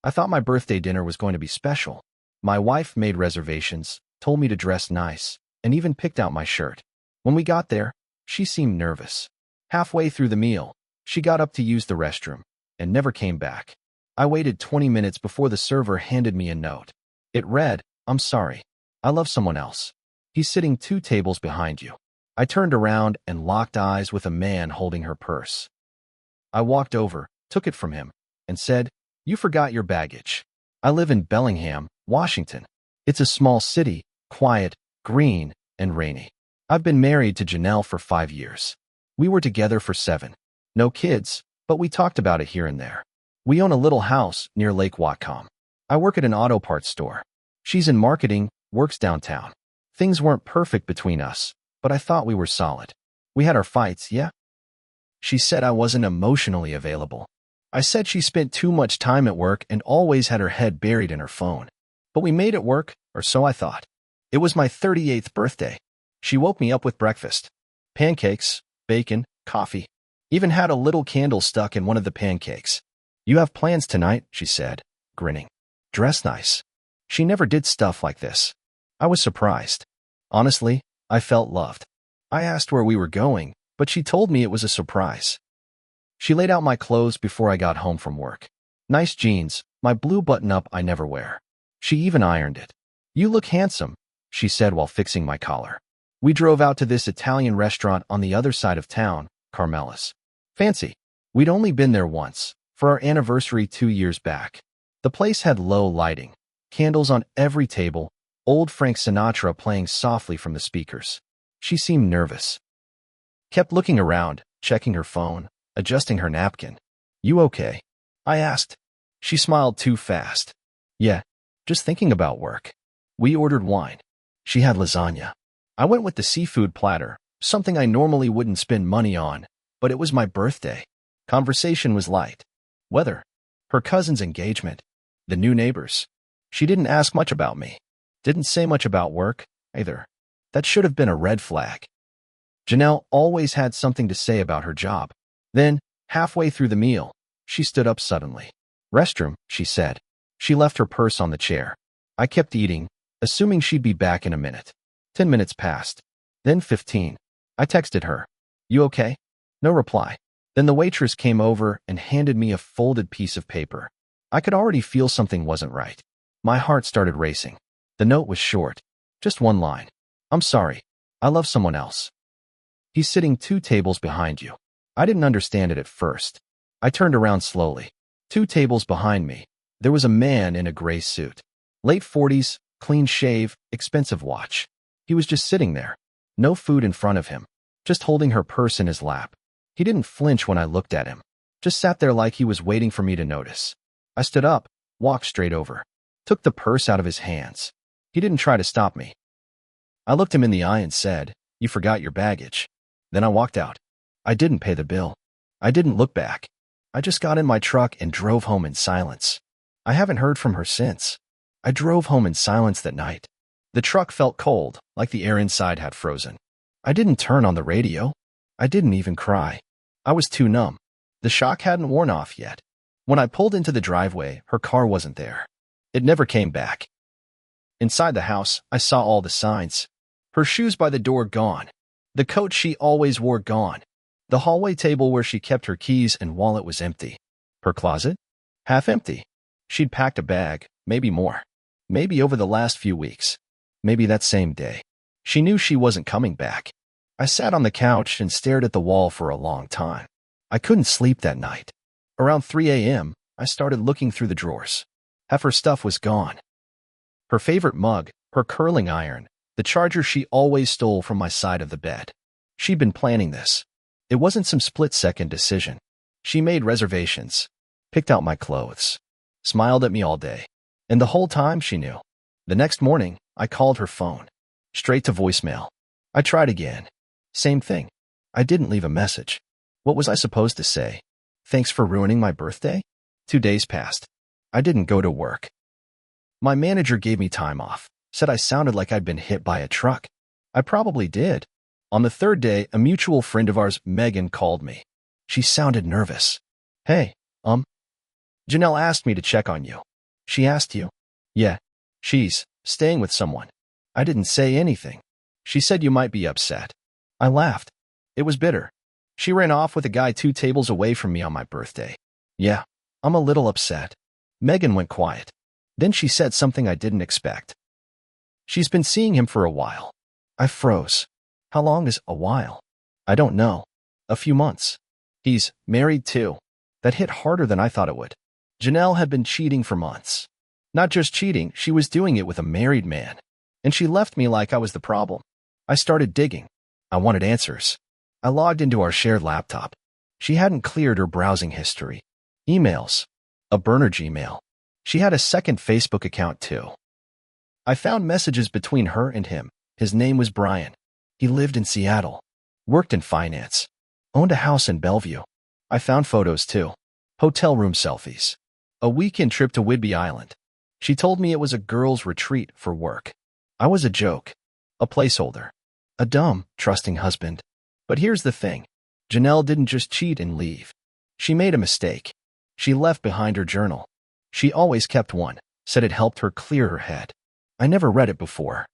I thought my birthday dinner was going to be special. My wife made reservations, told me to dress nice, and even picked out my shirt. When we got there, she seemed nervous. Halfway through the meal, she got up to use the restroom and never came back. I waited 20 minutes before the server handed me a note. It read, "I'm sorry. I love someone else. He's sitting 2 tables behind you." I turned around and locked eyes with a man holding her purse. I walked over, took it from him, and said, "You forgot your baggage. I live in Bellingham, Washington. It's a small city, quiet, green, and rainy. I've been married to Janelle for 5 years. We were together for 7. No kids, but we talked about it here and there. We own a little house near Lake Whatcom. I work at an auto parts store. She's in marketing, works downtown. Things weren't perfect between us, but I thought we were solid. We had our fights, yeah?" She said I wasn't emotionally available. I said she spent too much time at work and always had her head buried in her phone. But we made it work, or so I thought. It was my 38th birthday. She woke me up with breakfast. Pancakes, bacon, coffee. Even had a little candle stuck in one of the pancakes. "You have plans tonight," she said, grinning. "Dress nice." She never did stuff like this. I was surprised. Honestly, I felt loved. I asked where we were going, but she told me it was a surprise. She laid out my clothes before I got home from work. Nice jeans, my blue button-up I never wear. She even ironed it. "You look handsome," she said while fixing my collar. We drove out to this Italian restaurant on the other side of town, Carmela's. Fancy. We'd only been there once, for our anniversary 2 years back. The place had low lighting, candles on every table, old Frank Sinatra playing softly from the speakers. She seemed nervous. Kept looking around, checking her phone, adjusting her napkin. "You okay?" I asked. She smiled too fast. "Yeah, just thinking about work." We ordered wine. She had lasagna. I went with the seafood platter, something I normally wouldn't spend money on, but it was my birthday. Conversation was light. Weather. Her cousin's engagement. The new neighbors. She didn't ask much about me. Didn't say much about work, either. That should have been a red flag. Janelle always had something to say about her job. Then, halfway through the meal, she stood up suddenly. "Restroom," she said. She left her purse on the chair. I kept eating, assuming she'd be back in a minute. 10 minutes passed. Then 15. I texted her. "You okay?" No reply. Then the waitress came over and handed me a folded piece of paper. I could already feel something wasn't right. My heart started racing. The note was short. Just one line. "I'm sorry. I love someone else. He's sitting 2 tables behind you." I didn't understand it at first. I turned around slowly. 2 tables behind me, there was a man in a gray suit. Late 40s, clean shave, expensive watch. He was just sitting there. No food in front of him. Just holding her purse in his lap. He didn't flinch when I looked at him. Just sat there like he was waiting for me to notice. I stood up, walked straight over. Took the purse out of his hands. He didn't try to stop me. I looked him in the eye and said, "You forgot your baggage." Then I walked out. I didn't pay the bill. I didn't look back. I just got in my truck and drove home in silence. I haven't heard from her since. I drove home in silence that night. The truck felt cold, like the air inside had frozen. I didn't turn on the radio. I didn't even cry. I was too numb. The shock hadn't worn off yet. When I pulled into the driveway, her car wasn't there. It never came back. Inside the house, I saw all the signs. Her shoes by the door gone. The coat she always wore gone. The hallway table where she kept her keys and wallet was empty. Her closet? Half empty. She'd packed a bag, maybe more. Maybe over the last few weeks. Maybe that same day. She knew she wasn't coming back. I sat on the couch and stared at the wall for a long time. I couldn't sleep that night. Around 3 a.m., I started looking through the drawers. Half her stuff was gone. Her favorite mug, her curling iron, the charger she always stole from my side of the bed. She'd been planning this. It wasn't some split-second decision. She made reservations, picked out my clothes, smiled at me all day. And the whole time she knew. The next morning, I called her phone. Straight to voicemail. I tried again. Same thing. I didn't leave a message. What was I supposed to say? "Thanks for ruining my birthday?" 2 days passed. I didn't go to work. My manager gave me time off, said I sounded like I'd been hit by a truck. I probably did. On the 3rd day, a mutual friend of ours, Megan, called me. She sounded nervous. "Hey, Janelle asked me to check on you." She asked you? Yeah. She's staying with someone. I didn't say anything. She said you might be upset. I laughed. It was bitter. She ran off with a guy 2 tables away from me on my birthday. Yeah, I'm a little upset. Megan went quiet. Then she said something I didn't expect. She's been seeing him for a while. I froze. How long is a while? I don't know. A few months. He's married too. That hit harder than I thought it would. Janelle had been cheating for months. Not just cheating, she was doing it with a married man. And she left me like I was the problem. I started digging. I wanted answers. I logged into our shared laptop. She hadn't cleared her browsing history. Emails. A burner Gmail. She had a second Facebook account too. I found messages between her and him. His name was Brian. He lived in Seattle. Worked in finance. Owned a house in Bellevue. I found photos too. Hotel room selfies. A weekend trip to Whidbey Island. She told me it was a girls' retreat for work. I was a joke. A placeholder. A dumb, trusting husband. But here's the thing. Janelle didn't just cheat and leave. She made a mistake. She left behind her journal. She always kept one, said it helped her clear her head. I never read it before.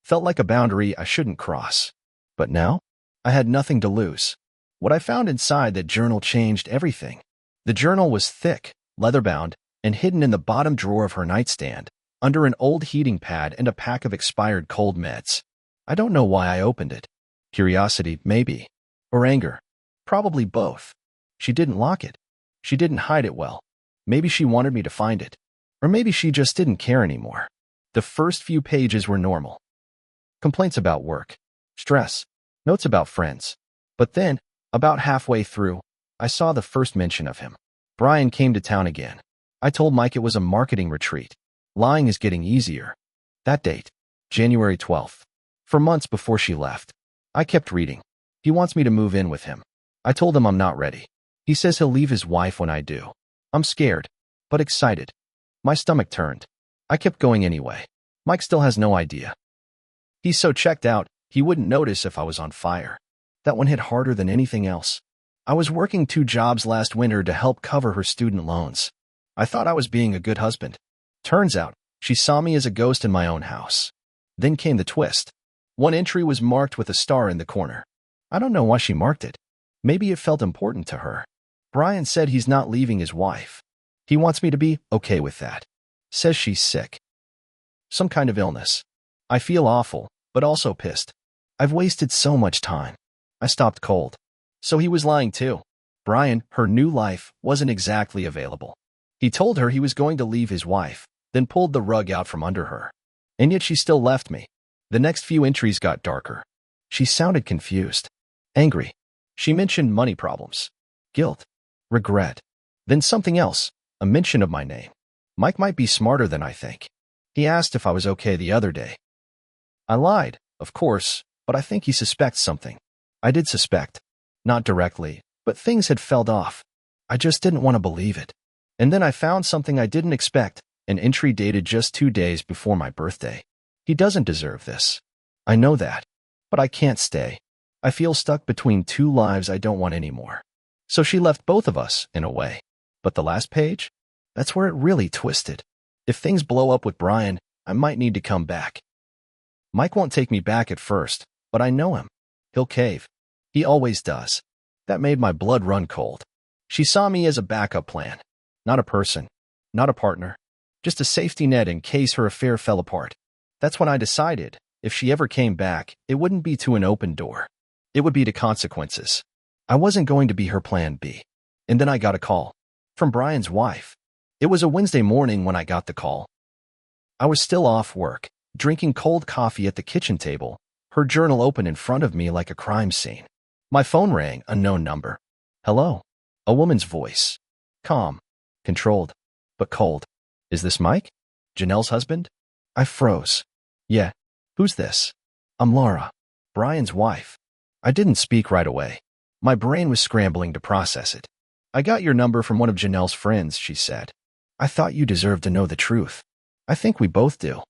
Felt like a boundary I shouldn't cross. But now, I had nothing to lose. What I found inside that journal changed everything. The journal was thick, leather-bound, and hidden in the bottom drawer of her nightstand, under an old heating pad and a pack of expired cold meds. I don't know why I opened it. Curiosity, maybe. Or anger. Probably both. She didn't lock it. She didn't hide it well. Maybe she wanted me to find it. Or maybe she just didn't care anymore. The first few pages were normal. Complaints about work. Stress. Notes about friends. But then, about halfway through, I saw the first mention of him. Brian came to town again. I told Mike it was a marketing retreat. Lying is getting easier. That date, January 12th. For months before she left. I kept reading. He wants me to move in with him. I told him I'm not ready. He says he'll leave his wife when I do. I'm scared, but excited. My stomach turned. I kept going anyway. Mike still has no idea. He's so checked out, he wouldn't notice if I was on fire. That one hit harder than anything else. I was working 2 jobs last winter to help cover her student loans. I thought I was being a good husband. Turns out, she saw me as a ghost in my own house. Then came the twist. One entry was marked with a star in the corner. I don't know why she marked it. Maybe it felt important to her. Brian said he's not leaving his wife. He wants me to be okay with that. Says she's sick. Some kind of illness. I feel awful, but also pissed. I've wasted so much time. I stopped cold. So he was lying too. Brian, her new life, wasn't exactly available. He told her he was going to leave his wife, then pulled the rug out from under her. And yet she still left me. The next few entries got darker. She sounded confused. Angry. She mentioned money problems. Guilt. Regret. Then something else. A mention of my name. Mike might be smarter than I think. He asked if I was okay the other day. I lied, of course, but I think he suspects something. I did suspect. Not directly, but things had felled off. I just didn't want to believe it. And then I found something I didn't expect, an entry dated just 2 days before my birthday. He doesn't deserve this. I know that. But I can't stay. I feel stuck between 2 lives I don't want anymore. So she left both of us, in a way. But the last page? That's where it really twisted. If things blow up with Brian, I might need to come back. Mike won't take me back at first, but I know him. He'll cave. He always does. That made my blood run cold. She saw me as a backup plan. Not a person. Not a partner. Just a safety net in case her affair fell apart. That's when I decided, if she ever came back, it wouldn't be to an open door. It would be to consequences. I wasn't going to be her plan B. And then I got a call. From Brian's wife. It was a Wednesday morning when I got the call. I was still off work, drinking cold coffee at the kitchen table, her journal open in front of me like a crime scene. My phone rang, unknown number. Hello? A woman's voice. Calm. Controlled. But cold. Is this Mike? Janelle's husband? I froze. Yeah. Who's this? I'm Laura. Brian's wife. I didn't speak right away. My brain was scrambling to process it. I got your number from one of Janelle's friends, she said. I thought you deserved to know the truth. I think we both do.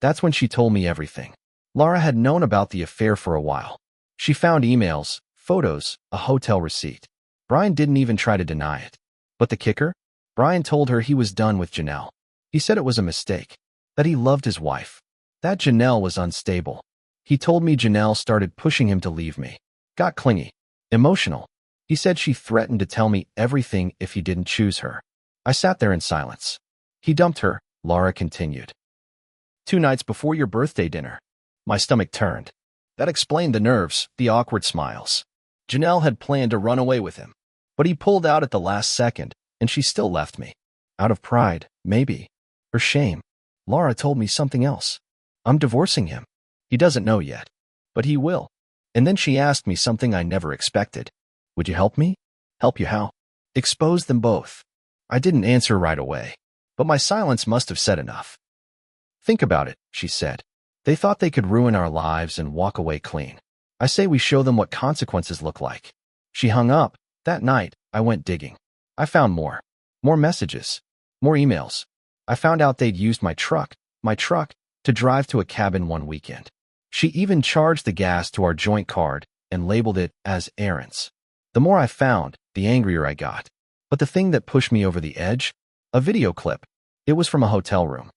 That's when she told me everything. Laura had known about the affair for a while. She found emails, photos, a hotel receipt. Brian didn't even try to deny it. But the kicker? Brian told her he was done with Janelle. He said it was a mistake, that he loved his wife, that Janelle was unstable. He told me Janelle started pushing him to leave me, got clingy, emotional. He said she threatened to tell me everything if he didn't choose her. I sat there in silence. He dumped her, Laura continued. 2 nights before your birthday dinner. My stomach turned. That explained the nerves, the awkward smiles. Janelle had planned to run away with him, but he pulled out at the last second, and she still left me. Out of pride, maybe. Or shame. Laura told me something else. I'm divorcing him. He doesn't know yet, but he will. And then she asked me something I never expected. Would you help me? Help you how? Expose them both. I didn't answer right away, but my silence must have said enough. Think about it, she said. They thought they could ruin our lives and walk away clean. I say we show them what consequences look like. She hung up. That night, I went digging. I found more. More messages. More emails. I found out they'd used my truck, to drive to a cabin one weekend. She even charged the gas to our joint card and labeled it as errands. The more I found, the angrier I got. But the thing that pushed me over the edge? A video clip. It was from a hotel room.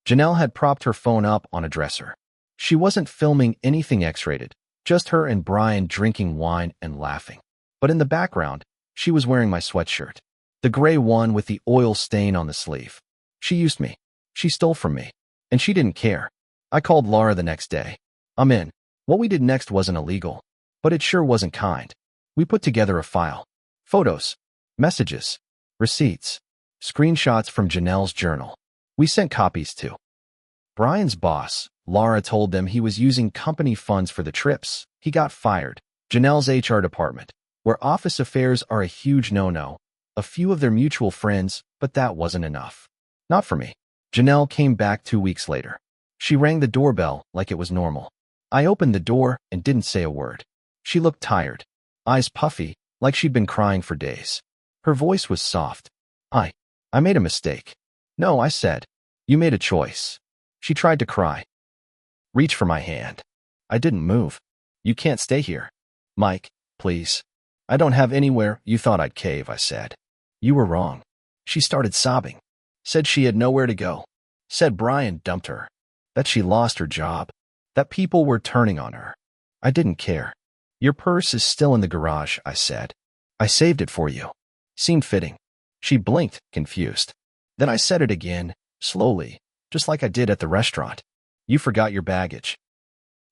Janelle had propped her phone up on a dresser. She wasn't filming anything X-rated, just her and Brian drinking wine and laughing. But in the background, she was wearing my sweatshirt, the gray one with the oil stain on the sleeve. She used me. She stole from me. And she didn't care. I called Laura the next day. I'm in. What we did next wasn't illegal, but it sure wasn't kind. We put together a file. Photos, messages, receipts, screenshots from Janelle's journal. We sent copies to Brian's boss. Laura told them he was using company funds for the trips. He got fired. Janelle's HR department, where office affairs are a huge no-no. A few of their mutual friends, but that wasn't enough. Not for me. Janelle came back 2 weeks later. She rang the doorbell like it was normal. I opened the door and didn't say a word. She looked tired, eyes puffy, like she'd been crying for days. Her voice was soft. I made a mistake. No, I said. You made a choice. She tried to cry. Reach for my hand. I didn't move. You can't stay here. Mike, please. I don't have anywhere. You thought I'd cave, I said. You were wrong. She started sobbing. Said she had nowhere to go. Said Brian dumped her. That she lost her job. That people were turning on her. I didn't care. Your purse is still in the garage, I said. I saved it for you. Seemed fitting. She blinked, confused. Then I said it again, slowly, just like I did at the restaurant. You forgot your baggage.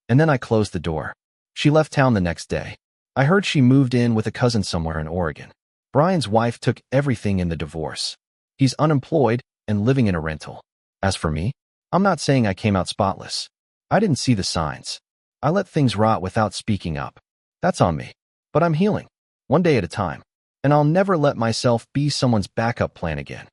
And then I closed the door. She left town the next day. I heard she moved in with a cousin somewhere in Oregon. Brian's wife took everything in the divorce. He's unemployed and living in a rental. As for me, I'm not saying I came out spotless. I didn't see the signs. I let things rot without speaking up. That's on me. But I'm healing, one day at a time. And I'll never let myself be someone's backup plan again.